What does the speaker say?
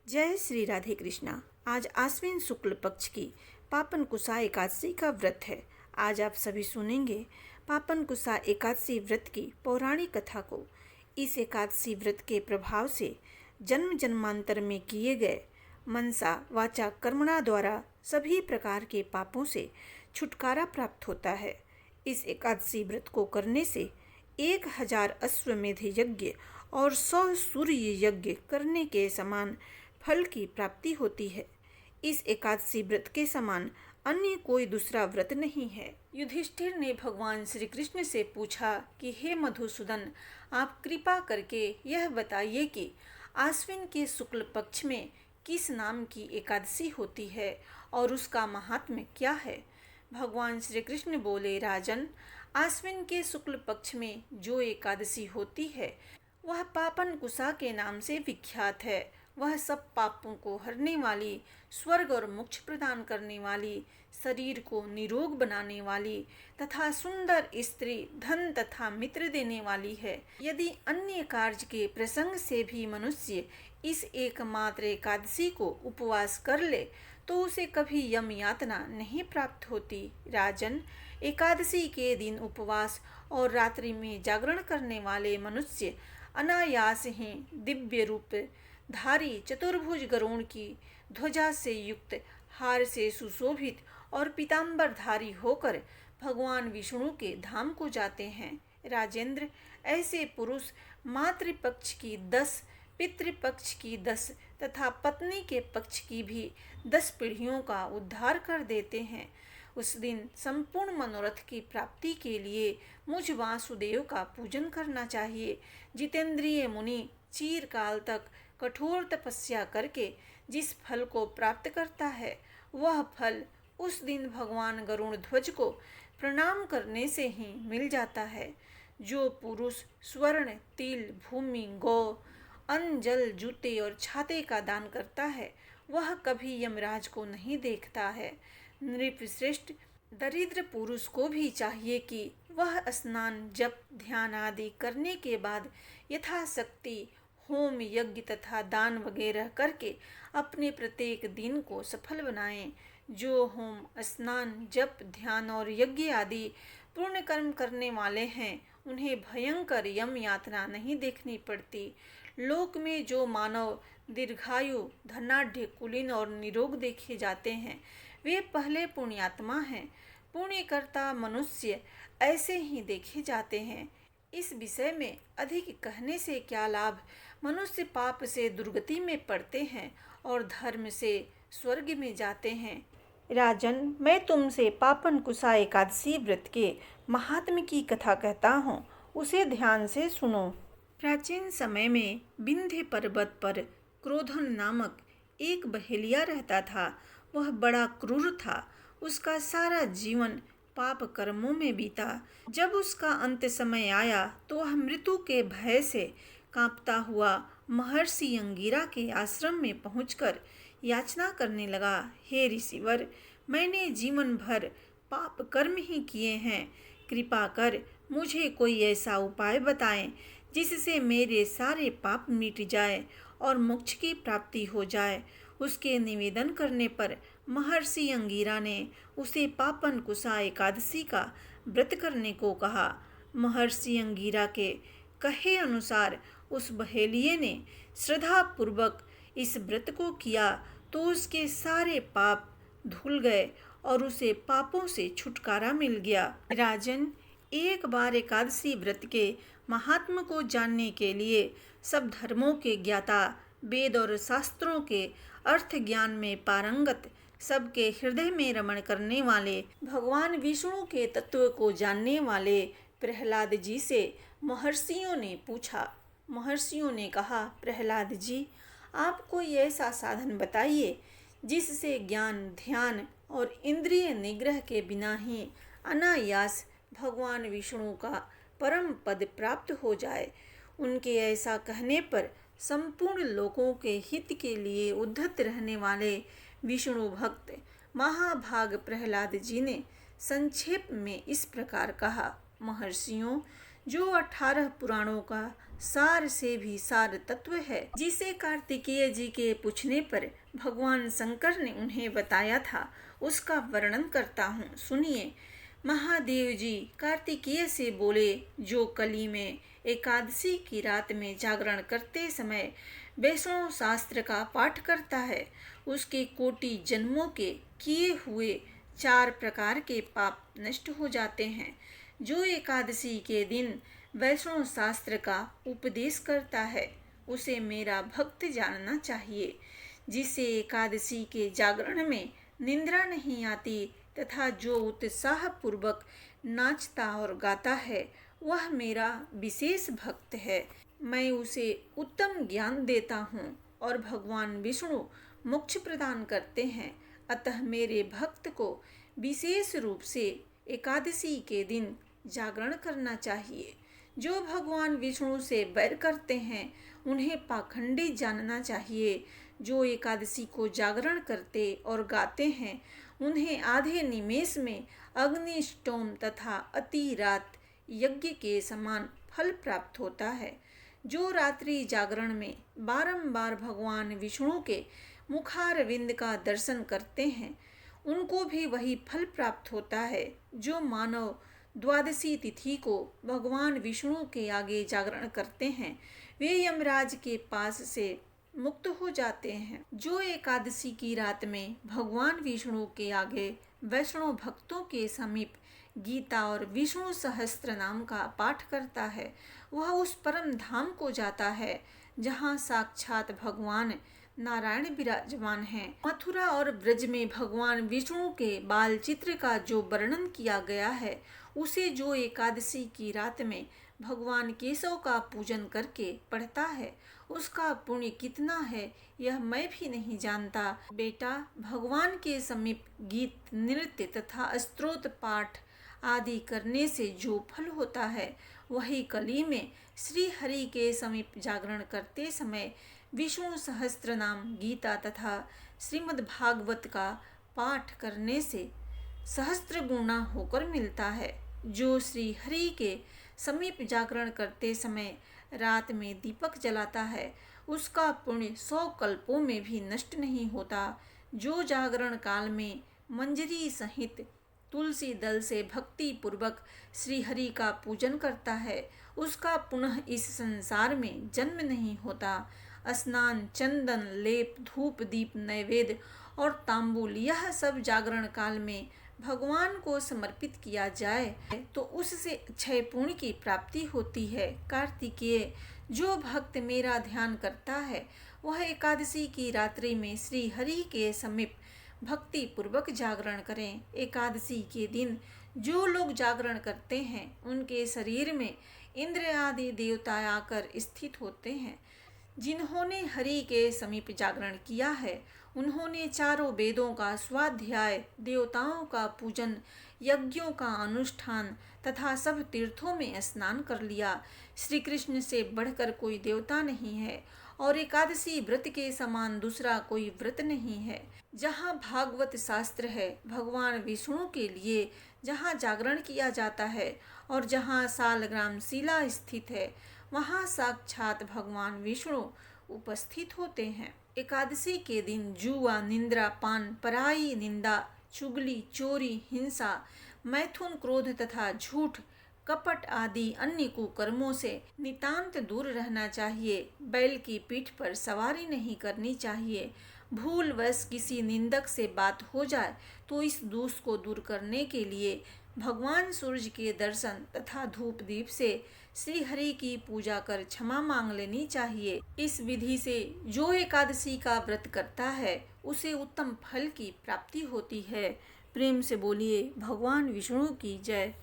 जय श्री राधे कृष्णा। आज आश्विन शुक्ल पक्ष की पापन कुसा एकादशी का व्रत है। आज आप सभी सुनेंगे पापन कुसा एकादशी व्रत की पौराणिक कथा को। इस एकादशी व्रत के प्रभाव से जन्म जन्मांतर में किए गए मनसा वाचा कर्मणा द्वारा सभी प्रकार के पापों से छुटकारा प्राप्त होता है। इस एकादशी व्रत को करने से 1000 अश्वमेध यज्ञ और 100 सूर्य यज्ञ करने के समान फल की प्राप्ति होती है। इस एकादशी व्रत के समान अन्य कोई दूसरा व्रत नहीं है। युधिष्ठिर ने भगवान श्री कृष्ण से पूछा कि हे मधुसूदन, आप कृपा करके यह बताइए कि आश्विन के शुक्ल पक्ष में किस नाम की एकादशी होती है और उसका महात्म्य क्या है। भगवान श्री कृष्ण बोले, राजन, आश्विन के शुक्ल पक्ष में जो एकादशी होती है वह पापन कुसा के नाम से विख्यात है। वह सब पापों को हरने वाली, स्वर्ग और मोक्ष प्रदान करने वाली, शरीर को निरोग बनाने वाली तथा सुंदर स्त्री, धन तथा मित्र देने वाली है। यदि अन्य कार्य के प्रसंग से भी मनुष्य इस एकमात्र एकादशी को उपवास कर ले तो उसे कभी यम यातना नहीं प्राप्त होती। राजन, एकादशी के दिन उपवास और रात्रि में जागरण करने वाले मनुष्य अनायास ही दिव्य रूप धारी, चतुर्भुज गरुड़ की ध्वजा से युक्त, हार से सुशोभित और पीताम्बर धारी होकर भगवान विष्णु के धाम को जाते हैं। राजेंद्र, ऐसे पुरुष मातृपक्ष की 10, पितृपक्ष की 10 तथा पत्नी के पक्ष की भी 10 पीढ़ियों का उद्धार कर देते हैं। उस दिन संपूर्ण मनोरथ की प्राप्ति के लिए मुझ वासुदेव का पूजन करना चाहिए। जितेंद्रिय मुनि चिरकाल तक कठोर तपस्या करके जिस फल को प्राप्त करता है वह फल उस दिन भगवान गरुड़ ध्वज को प्रणाम करने से ही मिल जाता है। जो पुरुष स्वर्ण, तिल, भूमि, गौ, अन्न, जल, जूते और छाते का दान करता है वह कभी यमराज को नहीं देखता है। नृपश्रेष्ठ दरिद्र पुरुष को भी चाहिए कि वह स्नान, जप, ध्यान आदि करने के बाद यथाशक्ति होम, यज्ञ तथा दान वगैरह करके अपने प्रत्येक दिन को सफल बनाएं। जो होम, स्नान, जप, ध्यान और यज्ञ आदि पूर्ण कर्म करने वाले हैं उन्हें भयंकर यम यातना नहीं देखनी पड़ती। लोक में जो मानव दीर्घायु, धनाढ्य, कुलीन और निरोग देखे जाते हैं वे पहले पुण्यात्मा हैं। पुण्यकर्ता मनुष्य ऐसे ही देखे जाते हैं। इस विषय में अधिक कहने से क्या लाभ। मनुष्य पाप से दुर्गति में पड़ते हैं और धर्म से स्वर्ग में जाते हैं। राजन, मैं तुमसे पापन कुसा एकादशी व्रत के महात्म्य की कथा कहता हूँ, उसे ध्यान से सुनो। प्राचीन समय में विंध्य पर्वत पर क्रोधन नामक एक बहेलिया रहता था। वह बड़ा क्रूर था। उसका सारा जीवन पाप कर्मों में बीता। जब उसका अंत समय आया तो वह मृत्यु के भय से कांपता हुआ महर्षि अंगिरा के आश्रम में पहुंचकर याचना करने लगा, हे ऋषिवर, मैंने जीवन भर पाप कर्म ही किए हैं। कृपा कर मुझे कोई ऐसा उपाय बताएं जिससे मेरे सारे पाप मिट जाए और मोक्ष की प्राप्ति हो जाए। उसके निवेदन करने पर महर्षि अंगिरा ने उसे पापन कुसा एकादशी का व्रत करने को कहा। महर्षि अंगिरा के कहे अनुसार उस बहेलिये ने श्रद्धा पूर्वक इस व्रत को किया तो उसके सारे पाप धुल गए और उसे पापों से छुटकारा मिल गया। राजन, एक बार एकादशी व्रत के महात्म को जानने के लिए सब धर्मों के ज्ञाता, वेद और शास्त्रों के अर्थ ज्ञान में पारंगत, सबके हृदय में रमण करने वाले, भगवान विष्णु के तत्व को जानने वाले प्रहलाद जी से महर्षियों ने पूछा। महर्षियों ने कहा, प्रहलाद जी, आप कोई ऐसा साधन बताइए जिससे ज्ञान, ध्यान और इंद्रिय निग्रह के बिना ही अनायास भगवान विष्णु का परम पद प्राप्त हो जाए। उनके ऐसा कहने पर संपूर्ण लोकों के हित के लिए उद्धत रहने वाले विष्णु भक्त महाभाग प्रहलाद जी ने संक्षेप में इस प्रकार कहा, महर्षियों, जो 18 पुराणों का सार से भी सार तत्व है, जिसे कार्तिकेय जी के पूछने पर भगवान शंकर ने उन्हें बताया था, उसका वर्णन करता हूँ, सुनिए। महादेव जी कार्तिकेय से बोले, जो कली में एकादशी की रात में जागरण करते समय वैष्णव शास्त्र का पाठ करता है, उसके कोटि जन्मों के किए हुए 4 प्रकार के पाप नष्ट हो जाते हैं। जो एकादशी के दिन वैष्णव शास्त्र का उपदेश करता है, उसे मेरा भक्त जानना चाहिए। जिसे एकादशी के जागरण में निंद्रा नहीं आती तथा जो उत्साह पूर्वक नाचता और गाता है, वह मेरा विशेष भक्त है। मैं उसे उत्तम ज्ञान देता हूँ और भगवान विष्णु मोक्ष प्रदान करते हैं। अतः मेरे भक्त को विशेष रूप से एकादशी के दिन जागरण करना चाहिए। जो भगवान विष्णु से बैर करते हैं, उन्हें पाखंडी जानना चाहिए। जो एकादशी को जागरण करते और गाते हैं, उन्हें आधे निमेष में अग्निष्टोम तथा अति रात यज्ञ के समान फल प्राप्त होता है। जो रात्रि जागरण में बारंबार भगवान विष्णु के मुखारविंद का दर्शन करते हैं, उनको भी वही फल प्राप्त होता है। जो मानव द्वादशी तिथि को भगवान विष्णु के आगे जागरण करते हैं, वे यमराज के पास से मुक्त हो जाते हैं। जो एकादशी की रात में भगवान विष्णु के आगे वैष्णव भक्तों के समीप गीता और विष्णु सहस्त्र नाम का पाठ करता है, वह उस परम धाम को जाता है जहाँ साक्षात भगवान नारायण विराजमान हैं। मथुरा और ब्रज में भगवान विष्णु के बाल चित्र का जो वर्णन किया गया है, उसे जो एकादशी की रात में भगवान केशव का पूजन करके पढ़ता है, उसका पुण्य कितना है यह मैं भी नहीं जानता। बेटा, भगवान के समीप गीत, नृत्य तथा स्तोत्र पाठ आदि करने से जो फल होता है, वही कली में श्री हरि के समीप जागरण करते समय विष्णु सहस्त्र नाम, गीता तथा श्रीमद् भागवत का पाठ करने से सहस्त्र गुना होकर मिलता है। जो श्री हरि के समीप जागरण करते समय रात में दीपक जलाता है, उसका पुण्य 100 कल्पों में भी नष्ट नहीं होता। जो जागरण काल में मंजरी सहित तुलसी दल से भक्ति पूर्वक श्री हरि का पूजन करता है, उसका पुनः इस संसार में जन्म नहीं होता। स्नान, चंदन, लेप, धूप, दीप, नैवेद्य और तांबूल, यह सब जागरण काल में भगवान को समर्पित किया जाए तो उससे अक्षय पुण्य की प्राप्ति होती है। कार्तिकेय, जो भक्त मेरा ध्यान करता है, वह एकादशी की रात्रि में श्री हरि के समीप भक्ति पूर्वक जागरण करें। एकादशी के दिन जो लोग जागरण करते हैं, उनके शरीर में इंद्र आदि देवता आकर स्थित होते हैं। जिन्होंने हरि के समीप जागरण किया है, उन्होंने चारों वेदों का स्वाध्याय, देवताओं का पूजन, यज्ञों का अनुष्ठान तथा सब तीर्थों में स्नान कर लिया। श्री कृष्ण से बढ़कर कोई देवता नहीं है और एकादशी व्रत के समान दूसरा कोई व्रत नहीं है। जहाँ भागवत शास्त्र है, भगवान विष्णु के लिए जहाँ जागरण किया जाता है और जहाँ सालग्राम शिला स्थित है, वहाँ साक्षात भगवान विष्णु उपस्थित होते हैं। एकादशी के दिन जुआ, निंद्रा, पान, पराई निंदा, चुगली, चोरी, हिंसा, मैथुन, क्रोध तथा झूठ, कपट आदि अन्य कुकर्मों से नितांत दूर रहना चाहिए। बैल की पीठ पर सवारी नहीं करनी चाहिए। भूलवश किसी निंदक से बात हो जाए तो इस दोष को दूर करने के लिए भगवान सूर्य के दर्शन तथा धूप दीप से श्री हरि की पूजा कर क्षमा मांग लेनी चाहिए। इस विधि से जो एकादशी का व्रत करता है, उसे उत्तम फल की प्राप्ति होती है। प्रेम से बोलिए भगवान विष्णु की जय।